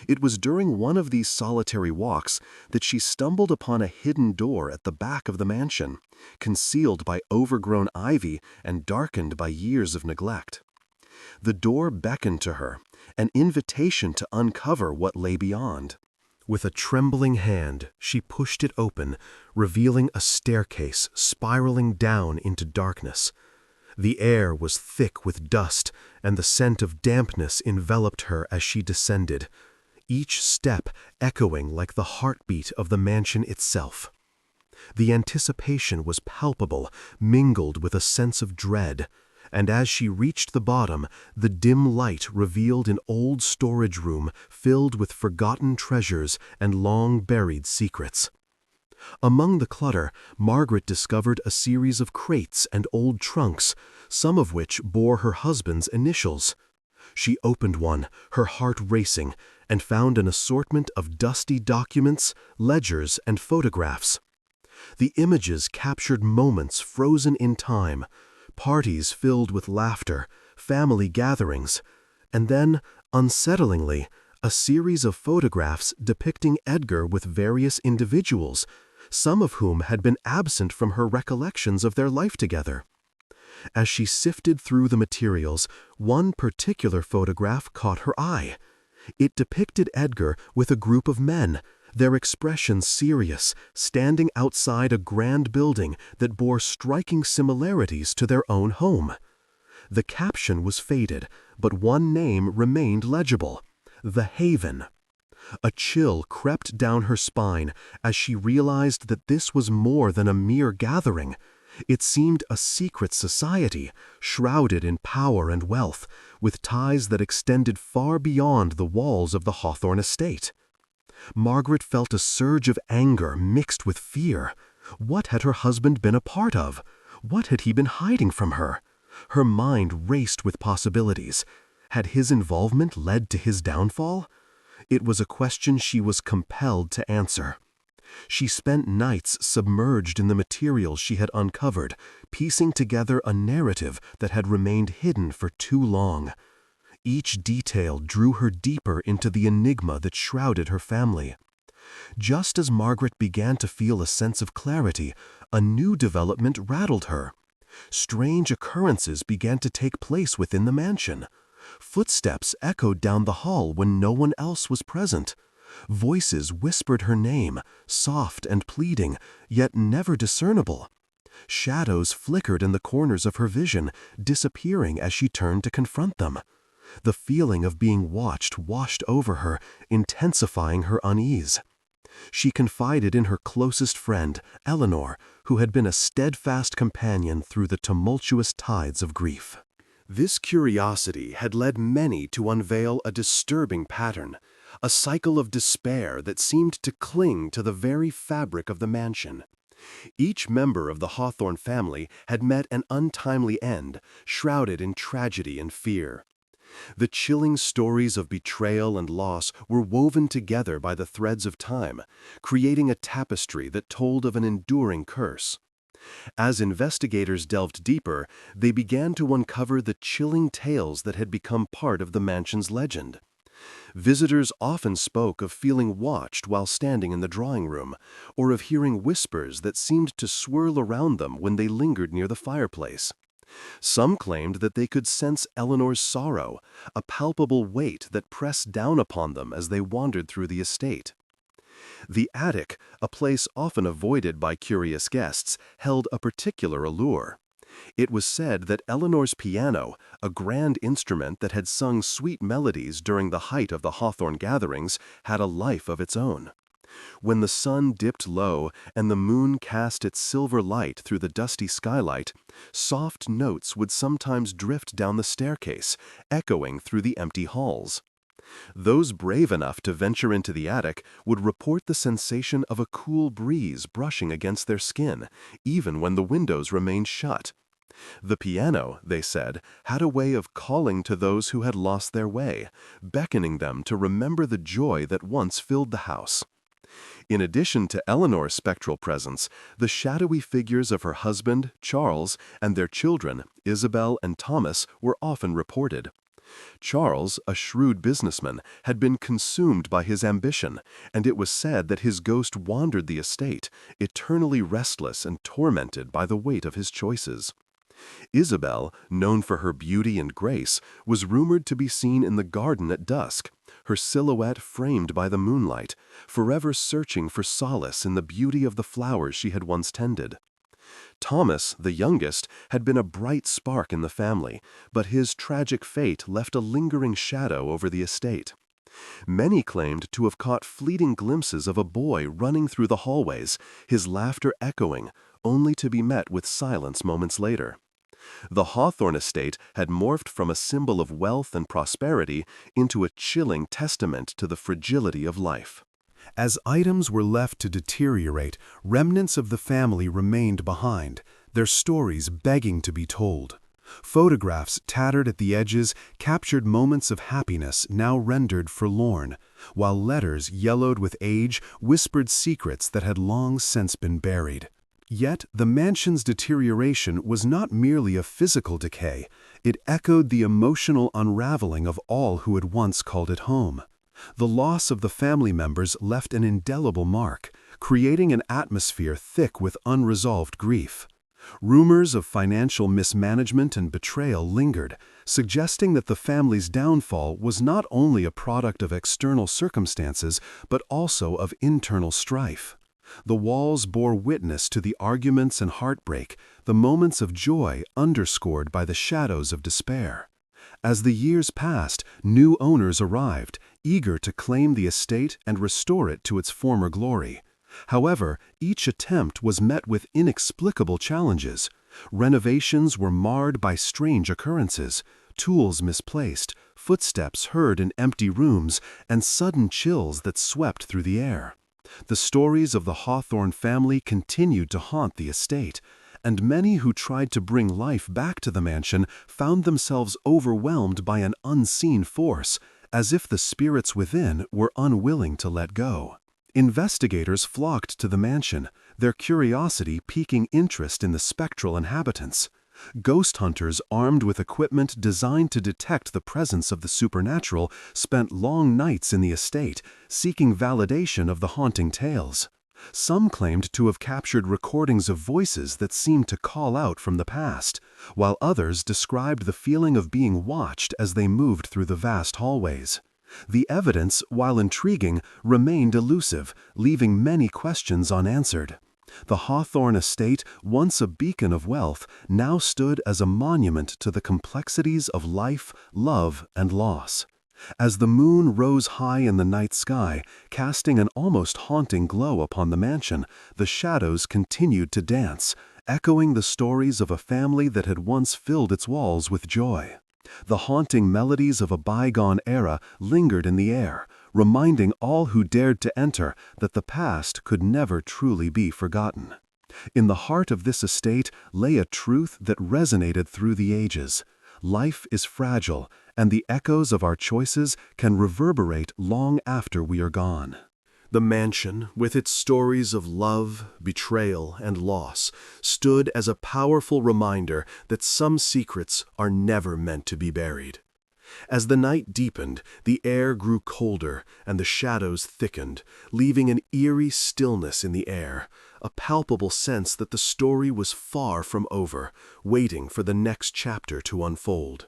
It was during one of these solitary walks that she stumbled upon a hidden door at the back of the mansion, concealed by overgrown ivy and darkened by years of neglect. The door beckoned to her, an invitation to uncover what lay beyond. With a trembling hand, she pushed it open, revealing a staircase spiraling down into darkness. The air was thick with dust, and the scent of dampness enveloped her as she descended, each step echoing like the heartbeat of the mansion itself. The anticipation was palpable, mingled with a sense of dread, and as she reached the bottom, the dim light revealed an old storage room filled with forgotten treasures and long-buried secrets. Among the clutter, Margaret discovered a series of crates and old trunks, some of which bore her husband's initials. She opened one, her heart racing, and found an assortment of dusty documents, ledgers, and photographs. The images captured moments frozen in time, parties filled with laughter, family gatherings, and then, unsettlingly, a series of photographs depicting Edgar with various individuals, some of whom had been absent from her recollections of their life together. As she sifted through the materials, one particular photograph caught her eye. It depicted Edgar with a group of men, their expressions serious, standing outside a grand building that bore striking similarities to their own home. The caption was faded, but one name remained legible: The Haven. A chill crept down her spine as she realized that this was more than a mere gathering. It seemed a secret society, shrouded in power and wealth, with ties that extended far beyond the walls of the Hawthorne estate. Margaret felt a surge of anger mixed with fear. What had her husband been a part of? What had he been hiding from her? Her mind raced with possibilities. Had his involvement led to his downfall? It was a question she was compelled to answer. She spent nights submerged in the materials she had uncovered, piecing together a narrative that had remained hidden for too long. Each detail drew her deeper into the enigma that shrouded her family. Just as Margaret began to feel a sense of clarity, a new development rattled her. Strange occurrences began to take place within the mansion. Footsteps echoed down the hall when no one else was present. Voices whispered her name, soft and pleading, yet never discernible. Shadows flickered in the corners of her vision, disappearing as she turned to confront them. The feeling of being watched washed over her, intensifying her unease. She confided in her closest friend, Eleanor, who had been a steadfast companion through the tumultuous tides of grief. This curiosity had led many to unveil a disturbing pattern, a cycle of despair that seemed to cling to the very fabric of the mansion. Each member of the Hawthorne family had met an untimely end, shrouded in tragedy and fear. The chilling stories of betrayal and loss were woven together by the threads of time, creating a tapestry that told of an enduring curse. As investigators delved deeper, they began to uncover the chilling tales that had become part of the mansion's legend. Visitors often spoke of feeling watched while standing in the drawing room, or of hearing whispers that seemed to swirl around them when they lingered near the fireplace. Some claimed that they could sense Eleanor's sorrow, a palpable weight that pressed down upon them as they wandered through the estate. The attic, a place often avoided by curious guests, held a particular allure. It was said that Eleanor's piano, a grand instrument that had sung sweet melodies during the height of the Hawthorne gatherings, had a life of its own. When the sun dipped low and the moon cast its silver light through the dusty skylight, soft notes would sometimes drift down the staircase, echoing through the empty halls. Those brave enough to venture into the attic would report the sensation of a cool breeze brushing against their skin, even when the windows remained shut. The piano, they said, had a way of calling to those who had lost their way, beckoning them to remember the joy that once filled the house. In addition to Eleanor's spectral presence, the shadowy figures of her husband, Charles, and their children, Isabel and Thomas, were often reported. Charles, a shrewd businessman, had been consumed by his ambition, and it was said that his ghost wandered the estate, eternally restless and tormented by the weight of his choices. Isabel, known for her beauty and grace, was rumored to be seen in the garden at dusk, her silhouette framed by the moonlight, forever searching for solace in the beauty of the flowers she had once tended. Thomas, the youngest, had been a bright spark in the family, but his tragic fate left a lingering shadow over the estate. Many claimed to have caught fleeting glimpses of a boy running through the hallways, his laughter echoing, only to be met with silence moments later. The Hawthorne estate had morphed from a symbol of wealth and prosperity into a chilling testament to the fragility of life. As items were left to deteriorate, remnants of the family remained behind, their stories begging to be told. Photographs tattered at the edges captured moments of happiness now rendered forlorn, while letters yellowed with age whispered secrets that had long since been buried. Yet the mansion's deterioration was not merely a physical decay, it echoed the emotional unraveling of all who had once called it home. The loss of the family members left an indelible mark, creating an atmosphere thick with unresolved grief. Rumors of financial mismanagement and betrayal lingered, suggesting that the family's downfall was not only a product of external circumstances but also of internal strife. The walls bore witness to the arguments and heartbreak, the moments of joy underscored by the shadows of despair. As the years passed, new owners arrived, eager to claim the estate and restore it to its former glory. However, each attempt was met with inexplicable challenges. Renovations were marred by strange occurrences, tools misplaced, footsteps heard in empty rooms, and sudden chills that swept through the air. The stories of the Hawthorne family continued to haunt the estate, and many who tried to bring life back to the mansion found themselves overwhelmed by an unseen force, as if the spirits within were unwilling to let go. Investigators flocked to the mansion, their curiosity piquing interest in the spectral inhabitants. Ghost hunters armed with equipment designed to detect the presence of the supernatural spent long nights in the estate, seeking validation of the haunting tales. Some claimed to have captured recordings of voices that seemed to call out from the past, while others described the feeling of being watched as they moved through the vast hallways. The evidence, while intriguing, remained elusive, leaving many questions unanswered. The Hawthorne estate, once a beacon of wealth, now stood as a monument to the complexities of life, love, and loss. As the moon rose high in the night sky, casting an almost haunting glow upon the mansion, the shadows continued to dance, echoing the stories of a family that had once filled its walls with joy. The haunting melodies of a bygone era lingered in the air, reminding all who dared to enter that the past could never truly be forgotten. In the heart of this estate lay a truth that resonated through the ages. Life is fragile, and the echoes of our choices can reverberate long after we are gone. The mansion, with its stories of love, betrayal, and loss, stood as a powerful reminder that some secrets are never meant to be buried. As the night deepened, the air grew colder and the shadows thickened, leaving an eerie stillness in the air, a palpable sense that the story was far from over, waiting for the next chapter to unfold.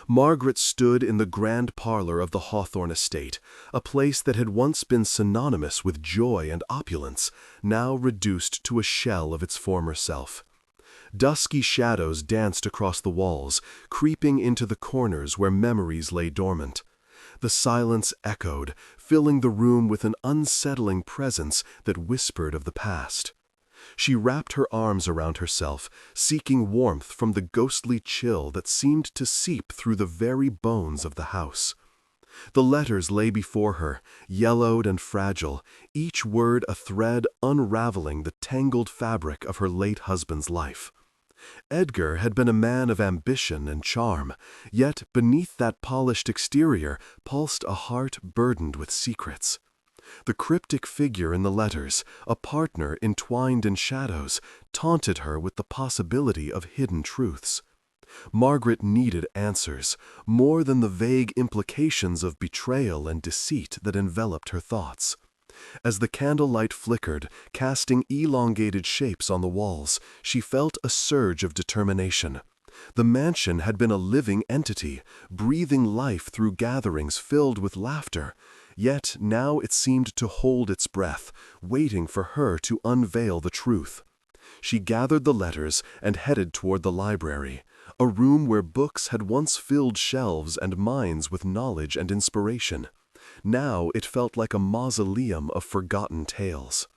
Margaret stood in the grand parlor of the Hawthorne estate, a place that had once been synonymous with joy and opulence, now reduced to a shell of its former self. Dusky shadows danced across the walls, creeping into the corners where memories lay dormant. The silence echoed, filling the room with an unsettling presence that whispered of the past. She wrapped her arms around herself, seeking warmth from the ghostly chill that seemed to seep through the very bones of the house. The letters lay before her, yellowed and fragile, each word a thread unraveling the tangled fabric of her late husband's life. Edgar had been a man of ambition and charm, yet beneath that polished exterior pulsed a heart burdened with secrets. The cryptic figure in the letters, a partner entwined in shadows, taunted her with the possibility of hidden truths. Margaret needed answers, more than the vague implications of betrayal and deceit that enveloped her thoughts. As the candlelight flickered, casting elongated shapes on the walls, she felt a surge of determination. The mansion had been a living entity, breathing life through gatherings filled with laughter. Yet now it seemed to hold its breath, waiting for her to unveil the truth. She gathered the letters and headed toward the library, a room where books had once filled shelves and minds with knowledge and inspiration. Now it felt like a mausoleum of forgotten tales.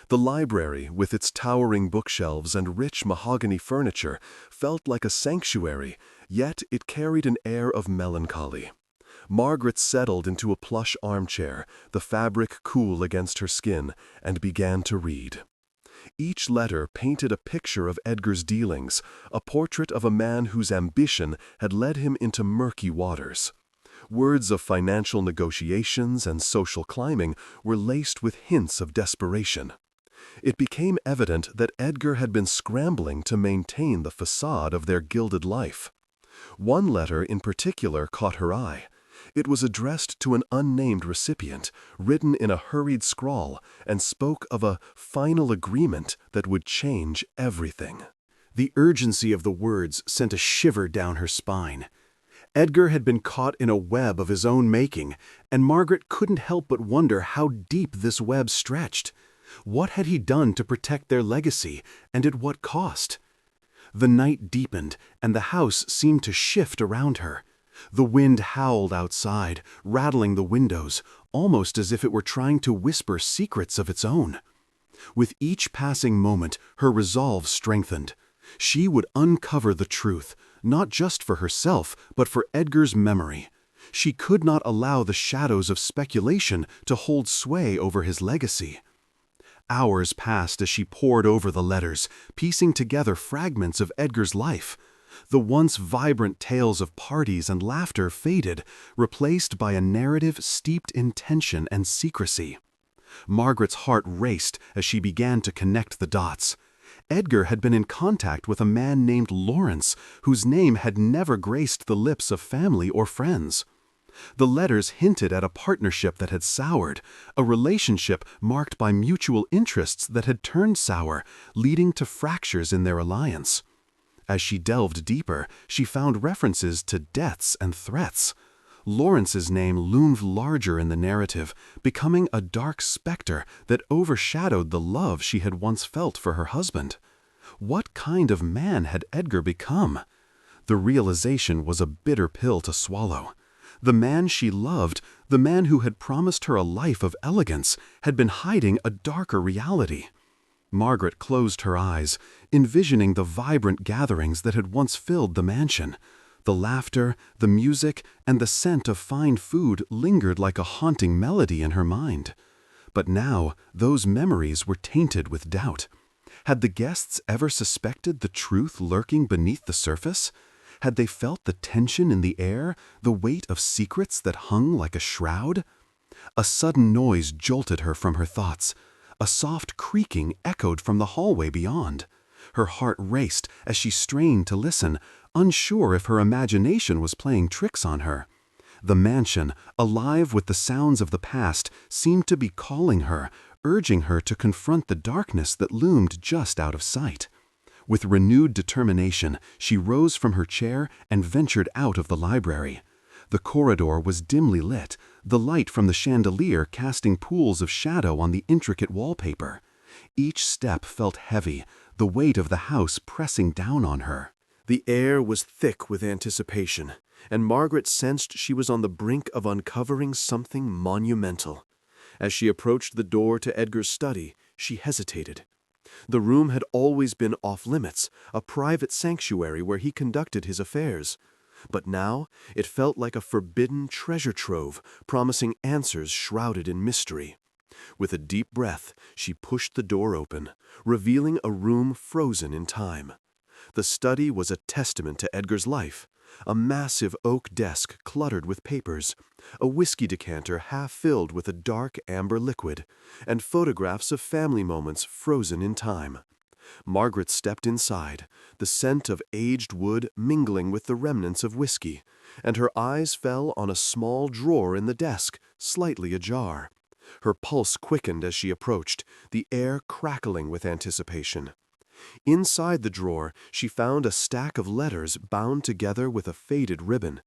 The library, with its towering bookshelves and rich mahogany furniture, felt like a sanctuary, yet it carried an air of melancholy. Margaret settled into a plush armchair, the fabric cool against her skin, and began to read. Each letter painted a picture of Edgar's dealings, a portrait of a man whose ambition had led him into murky waters. Words of financial negotiations and social climbing were laced with hints of desperation. It became evident that Edgar had been scrambling to maintain the facade of their gilded life. One letter in particular caught her eye. It was addressed to an unnamed recipient, written in a hurried scrawl, and spoke of a final agreement that would change everything. The urgency of the words sent a shiver down her spine. Edgar had been caught in a web of his own making, and Margaret couldn't help but wonder how deep this web stretched. What had he done to protect their legacy, and at what cost? The night deepened, and the house seemed to shift around her. The wind howled outside, rattling the windows, almost as if it were trying to whisper secrets of its own. With each passing moment, her resolve strengthened. She would uncover the truth, not just for herself, but for Edgar's memory. She could not allow the shadows of speculation to hold sway over his legacy. Hours passed as she pored over the letters, piecing together fragments of Edgar's life. The once vibrant tales of parties and laughter faded, replaced by a narrative steeped in tension and secrecy. Margaret's heart raced as she began to connect the dots. Edgar had been in contact with a man named Lawrence, whose name had never graced the lips of family or friends. The letters hinted at a partnership that had soured, a relationship marked by mutual interests that had turned sour, leading to fractures in their alliance. As she delved deeper, she found references to deaths and threats. Lawrence's name loomed larger in the narrative, becoming a dark specter that overshadowed the love she had once felt for her husband. What kind of man had Edgar become? The realization was a bitter pill to swallow. The man she loved, the man who had promised her a life of elegance, had been hiding a darker reality. Margaret closed her eyes, envisioning the vibrant gatherings that had once filled the mansion. The laughter, the music, and the scent of fine food lingered like a haunting melody in her mind. But now, those memories were tainted with doubt. Had the guests ever suspected the truth lurking beneath the surface? Had they felt the tension in the air, the weight of secrets that hung like a shroud? A sudden noise jolted her from her thoughts. A soft creaking echoed from the hallway beyond. Her heart raced as she strained to listen, unsure if her imagination was playing tricks on her. The mansion, alive with the sounds of the past, seemed to be calling her, urging her to confront the darkness that loomed just out of sight. With renewed determination, she rose from her chair and ventured out of the library. The corridor was dimly lit, the light from the chandelier casting pools of shadow on the intricate wallpaper. Each step felt heavy, the weight of the house pressing down on her. The air was thick with anticipation, and Margaret sensed she was on the brink of uncovering something monumental. As she approached the door to Edgar's study, she hesitated. The room had always been off-limits, a private sanctuary where he conducted his affairs. But now it felt like a forbidden treasure trove, promising answers shrouded in mystery. With a deep breath, she pushed the door open, revealing a room frozen in time. The study was a testament to Edgar's life. A massive oak desk cluttered with papers, a whiskey decanter half filled with a dark amber liquid, and photographs of family moments frozen in time. Margaret stepped inside, the scent of aged wood mingling with the remnants of whiskey, and her eyes fell on a small drawer in the desk, slightly ajar. Her pulse quickened as she approached, the air crackling with anticipation. Inside the drawer, she found a stack of letters bound together with a faded ribbon.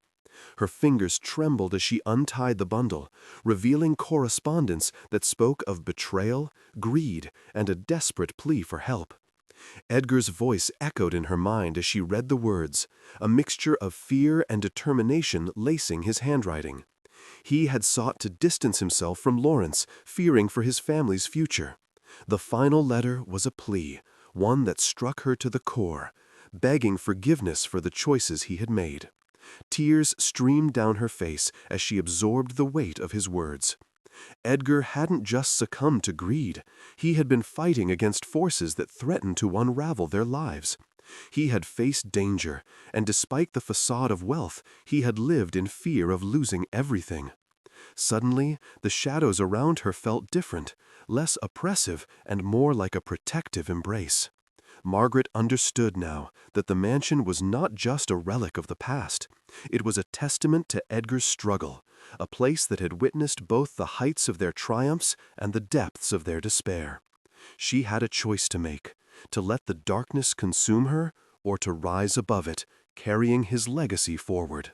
Her fingers trembled as she untied the bundle, revealing correspondence that spoke of betrayal, greed, and a desperate plea for help. Edgar's voice echoed in her mind as she read the words, a mixture of fear and determination lacing his handwriting. He had sought to distance himself from Lawrence, fearing for his family's future. The final letter was a plea, one that struck her to the core, begging forgiveness for the choices he had made. Tears streamed down her face as she absorbed the weight of his words. Edgar hadn't just succumbed to greed. He had been fighting against forces that threatened to unravel their lives. He had faced danger, and despite the facade of wealth, he had lived in fear of losing everything. Suddenly, the shadows around her felt different, less oppressive and more like a protective embrace. Margaret understood now that the mansion was not just a relic of the past. It was a testament to Edgar's struggle, a place that had witnessed both the heights of their triumphs and the depths of their despair. She had a choice to make, to let the darkness consume her or to rise above it, carrying his legacy forward.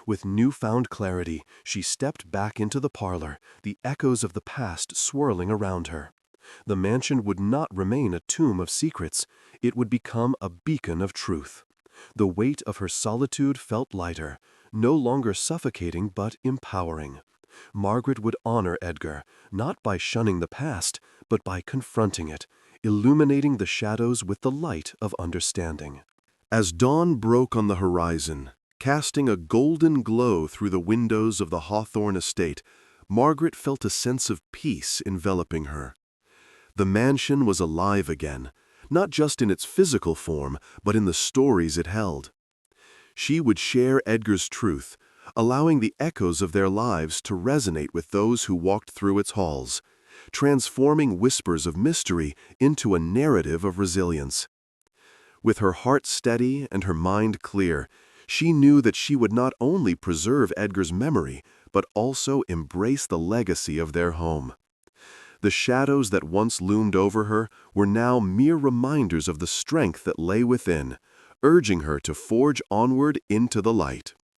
With newfound clarity, she stepped back into the parlor, the echoes of the past swirling around her. The mansion would not remain a tomb of secrets. It would become a beacon of truth. The weight of her solitude felt lighter, no longer suffocating but empowering. Margaret would honor Edgar, not by shunning the past, but by confronting it, illuminating the shadows with the light of understanding. As dawn broke on the horizon, casting a golden glow through the windows of the Hawthorne estate, Margaret felt a sense of peace enveloping her. The mansion was alive again, not just in its physical form, but in the stories it held. She would share Edgar's truth, allowing the echoes of their lives to resonate with those who walked through its halls, transforming whispers of mystery into a narrative of resilience. With her heart steady and her mind clear, she knew that she would not only preserve Edgar's memory, but also embrace the legacy of their home. The shadows that once loomed over her were now mere reminders of the strength that lay within, urging her to forge onward into the light.